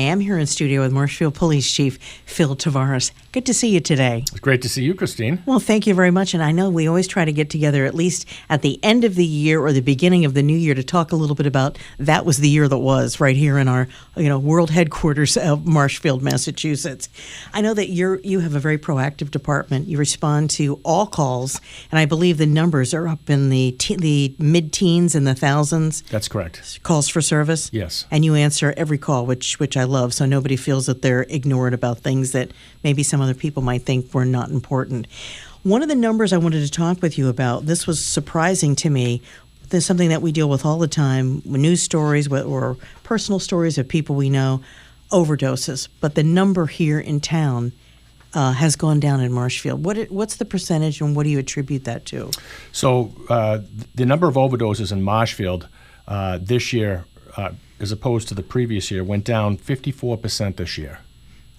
I am here in studio with Marshfield Police Chief Phil Tavares. Good to see you today. It's great to see you, Christine. Well, thank you very much. And I know we always try to get together at least at the end of the year or the beginning of the new year to talk a little bit about that was the year that was right here in our world headquarters of Marshfield, Massachusetts. I know that you have a very proactive department. You respond to all calls, and I believe the numbers are up in the mid-teens and the thousands. That's correct. Calls for service? Yes. And you answer every call, which I love, so nobody feels that they're ignored about things that maybe some other people might think were not important. One of the numbers I wanted to talk with you about, this was surprising to me. There's something that we deal with all the time, news stories or personal stories of people we know, overdoses. But the number here in town has gone down in Marshfield. What's the percentage, and what do you attribute that to? So the number of overdoses in Marshfield this year, as opposed to the previous year, went down 54% this year.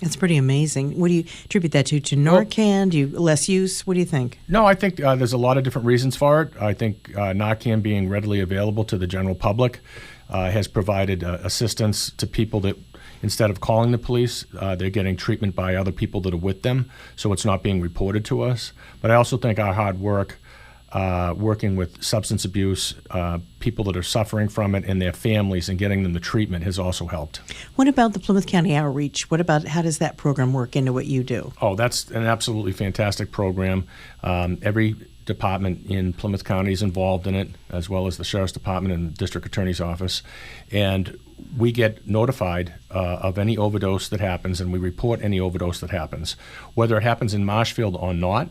That's pretty amazing. What do you attribute that to? To Narcan? Less use? What do you think? No, I think there's a lot of different reasons for it. I think Narcan being readily available to the general public has provided assistance to people that, instead of calling the police, they're getting treatment by other people that are with them, so it's not being reported to us. But I also think our hard work working with substance abuse, people that are suffering from it and their families, and getting them the treatment has also helped. What about the Plymouth County Outreach? How does that program work into what you do? Oh, that's an absolutely fantastic program. Every department in Plymouth County is involved in it, as well as the Sheriff's Department and the District Attorney's Office. And we get notified of any overdose that happens, and we report any overdose that happens. Whether it happens in Marshfield or not,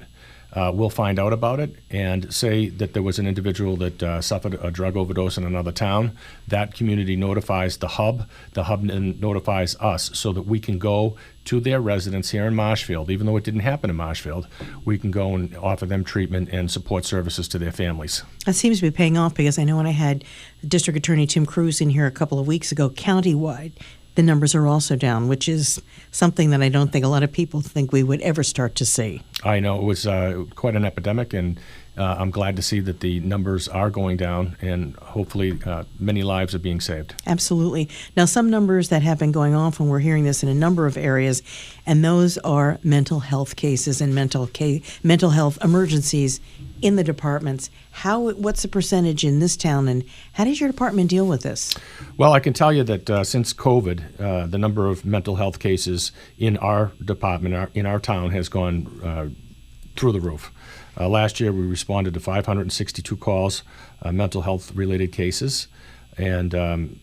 we'll find out about it and say that there was an individual that suffered a drug overdose in another town. That community notifies the hub. The hub then notifies us so that we can go to their residents here in Marshfield. Even though it didn't happen in Marshfield, we can go and offer them treatment and support services to their families. That seems to be paying off, because I know when I had District Attorney Tim Cruz in here a couple of weeks ago, countywide, the numbers are also down, which is something that I don't think a lot of people think we would ever start to see. I know. It was quite an epidemic, and I'm glad to see that the numbers are going down, and hopefully many lives are being saved. Absolutely. Now, some numbers that have been going off, and we're hearing this in a number of areas, and those are mental health cases and mental health emergencies in the departments. What's the percentage in this town, and how does your department deal with this? Well, I can tell you that since COVID, the number of mental health cases in our department, in our town, has gone through the roof. Last year, we responded to 562 calls, mental health-related cases, and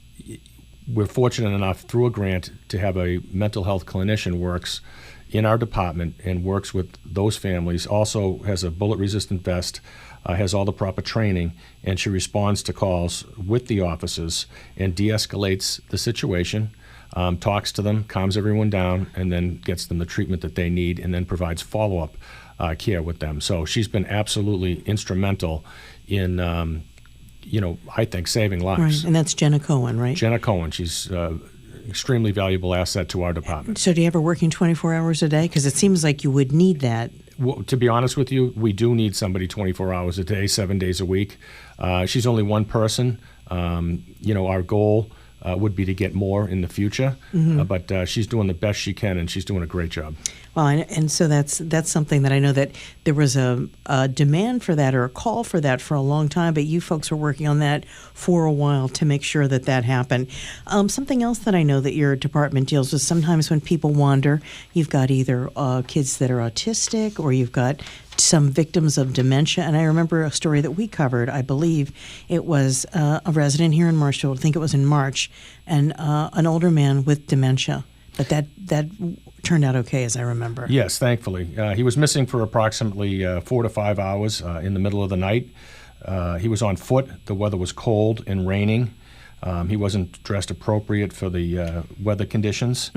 we're fortunate enough through a grant to have a mental health clinician works in our department and works with those families, also has a bullet-resistant vest, has all the proper training, and she responds to calls with the officers and de-escalates the situation, talks to them, calms everyone down, and then gets them the treatment that they need, and then provides follow-up care with them. So she's been absolutely instrumental in, I think, saving lives. Right, and that's Jenna Cohen, right? Jenna Cohen. She's extremely valuable asset to our department. So do you ever working 24 hours a day? Because it seems like you would need that. Well, to be honest with you, we do need somebody 24 hours a day, 7 days a week. She's only one person. Our goal would be to get more in the future, but she's doing the best she can, and she's doing a great job. Well, and so that's something that I know that there was a demand for that, or a call for that, for a long time, but you folks were working on that for a while to make sure that happened. Something else that I know that your department deals with, sometimes when people wander, you've got either kids that are autistic, or you've got some victims of dementia. And I remember a story that we covered, I believe it was a resident here in Marshfield, I think it was in March, and an older man with dementia. But that turned out okay, as I remember. Yes, thankfully. He was missing for approximately 4 to 5 hours in the middle of the night. He was on foot. The weather was cold and raining. He wasn't dressed appropriate for the weather conditions.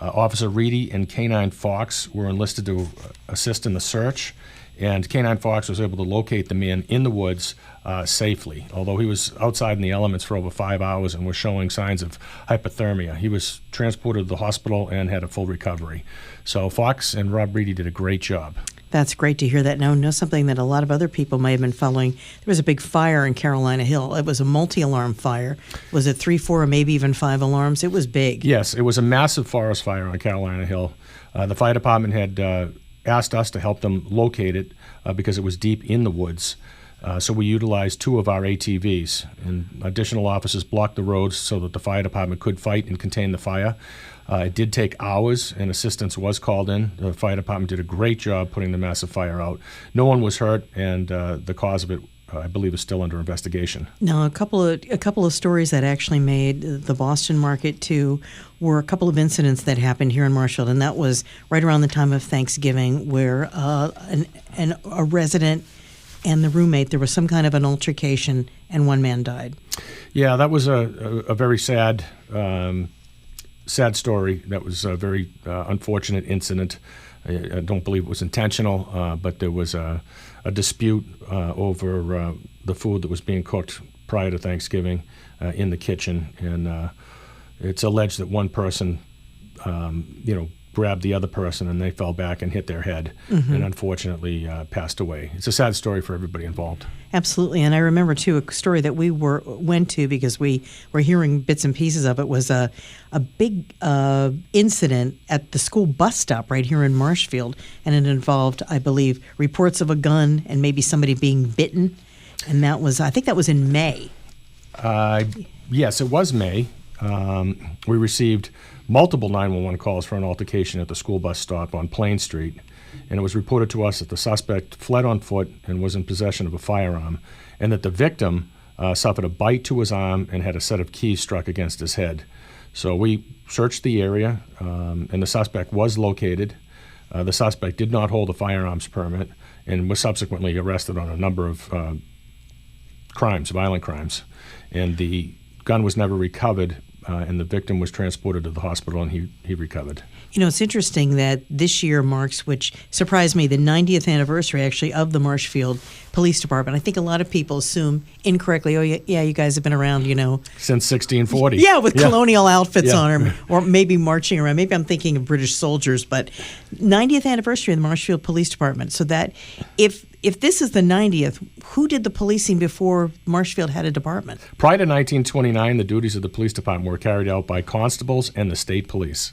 Officer Reedy and K-9 Fox were enlisted to assist in the search, and K-9 Fox was able to locate the man in the woods safely, although he was outside in the elements for over 5 hours and was showing signs of hypothermia. He was transported to the hospital and had a full recovery. So Fox and Rob Reedy did a great job. That's great to hear that. Now, I know something that a lot of other people may have been following. There was a big fire in Carolina Hill. It was a multi-alarm fire. Was it 3, 4, or maybe even 5 alarms? It was big. Yes, it was a massive forest fire on Carolina Hill. The fire department had asked us to help them locate it because it was deep in the woods. So we utilized 2 of our ATVs, and additional officers blocked the roads so that the fire department could fight and contain the fire. It did take hours, and assistance was called in. The fire department did a great job putting the massive fire out. No one was hurt, and the cause of it, I believe, is still under investigation. Now, a couple of stories that actually made the Boston market too were a couple of incidents that happened here in Marshfield, and that was right around the time of Thanksgiving, where a resident and the roommate, there was some kind of an altercation, and one man died. Yeah, that was a very sad story. That was a very unfortunate incident. I don't believe it was intentional, but there was a dispute over the food that was being cooked prior to Thanksgiving in the kitchen, and it's alleged that one person, grabbed the other person, and they fell back and hit their head, and unfortunately passed away. It's a sad story for everybody involved. Absolutely, and I remember too a story that we went to because we were hearing bits and pieces of it. Was a big incident at the school bus stop right here in Marshfield, and it involved, I believe, reports of a gun and maybe somebody being bitten, and I think that was in May. Yes, it was May. We received multiple 911 calls for an altercation at the school bus stop on Plain Street, and it was reported to us that the suspect fled on foot and was in possession of a firearm, and that the victim suffered a bite to his arm and had a set of keys struck against his head. So we searched the area, and the suspect was located. The suspect did not hold a firearms permit and was subsequently arrested on a number of violent crimes, and the gun was never recovered, and the victim was transported to the hospital, and he recovered. You know, it's interesting that this year marks, which surprised me, the 90th anniversary, actually, of the Marshfield Police Department. I think a lot of people assume incorrectly, oh, yeah, you guys have been around, Since 1640. Yeah, with colonial outfits on, or maybe marching around. Maybe I'm thinking of British soldiers, but 90th anniversary of the Marshfield Police Department. So that if this is the 90th, who did the policing before Marshfield had a department? Prior to 1929, the duties of the police department were carried out by constables and the state police.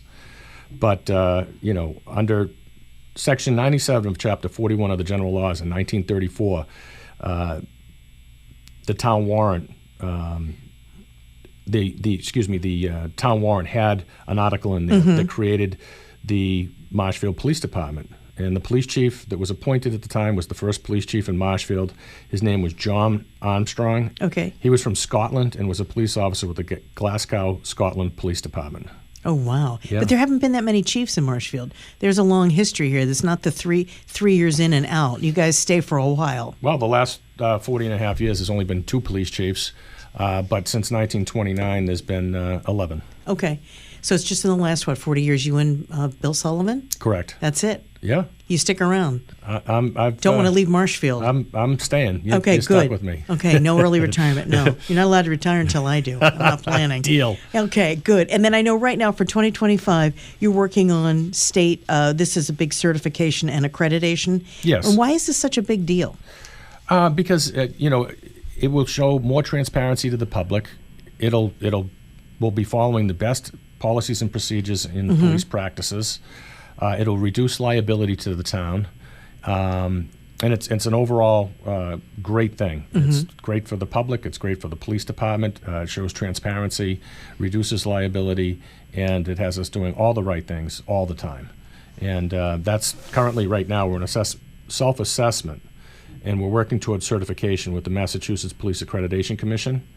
But, under Section 97 of Chapter 41 of the General Laws in 1934, the town warrant, the town warrant had an article in there that created the Marshfield Police Department. And the police chief that was appointed at the time was the first police chief in Marshfield. His name was John Armstrong. Okay. He was from Scotland and was a police officer with the Glasgow, Scotland Police Department. Oh, wow. Yeah. But there haven't been that many chiefs in Marshfield. There's a long history here. There's not the three years in and out. You guys stay for a while. Well, the last 40 and a half years, there's only been 2 police chiefs. But since 1929, there's been 11. Okay. So it's just in the last, 40 years, you and Bill Sullivan? Correct. That's it? Yeah. You stick around. Don't want to leave Marshfield. I'm staying. Okay, you're good. Stuck with me. Okay, no early retirement. No, you're not allowed to retire until I do. I'm not planning. Deal. Okay, good. And then I know right now for 2025, you're working on state. This is a big certification and accreditation. Yes. And why is this such a big deal? Because it will show more transparency to the public. We'll be following the best policies and procedures in police practices. It'll reduce liability to the town, and it's an overall great thing. It's great for the public. It's great for the police department. It shows transparency, reduces liability, and it has us doing all the right things all the time. And that's currently right now we're in a self-assessment, and we're working towards certification with the Massachusetts Police Accreditation Commission.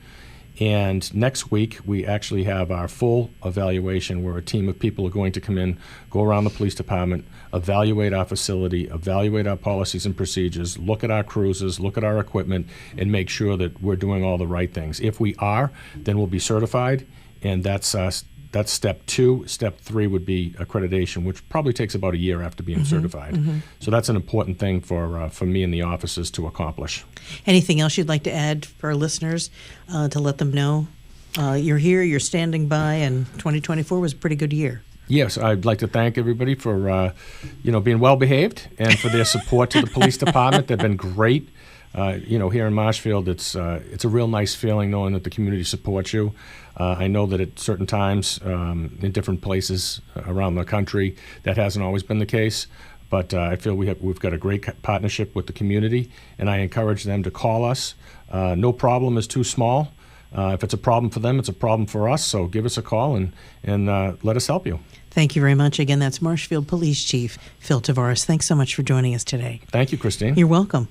And next week, we actually have our full evaluation where a team of people are going to come in, go around the police department, evaluate our facility, evaluate our policies and procedures, look at our cruisers, look at our equipment, and make sure that we're doing all the right things. If we are, then we'll be certified, and that's step 2. Step 3 would be accreditation, which probably takes about a year after being certified. So that's an important thing for me and the officers to accomplish. Anything else you'd like to add for our listeners to let them know? You're here, you're standing by, and 2024 was a pretty good year. Yes, I'd like to thank everybody for, being well behaved and for their support to the police department. They've been great. Here in Marshfield, it's a real nice feeling knowing that the community supports you. I know that at certain times in different places around the country, that hasn't always been the case. But I feel we've got a great partnership with the community, and I encourage them to call us. No problem is too small. If it's a problem for them, it's a problem for us. So give us a call and let us help you. Thank you very much. Again, that's Marshfield Police Chief Phil Tavares. Thanks so much for joining us today. Thank you, Christine. You're welcome.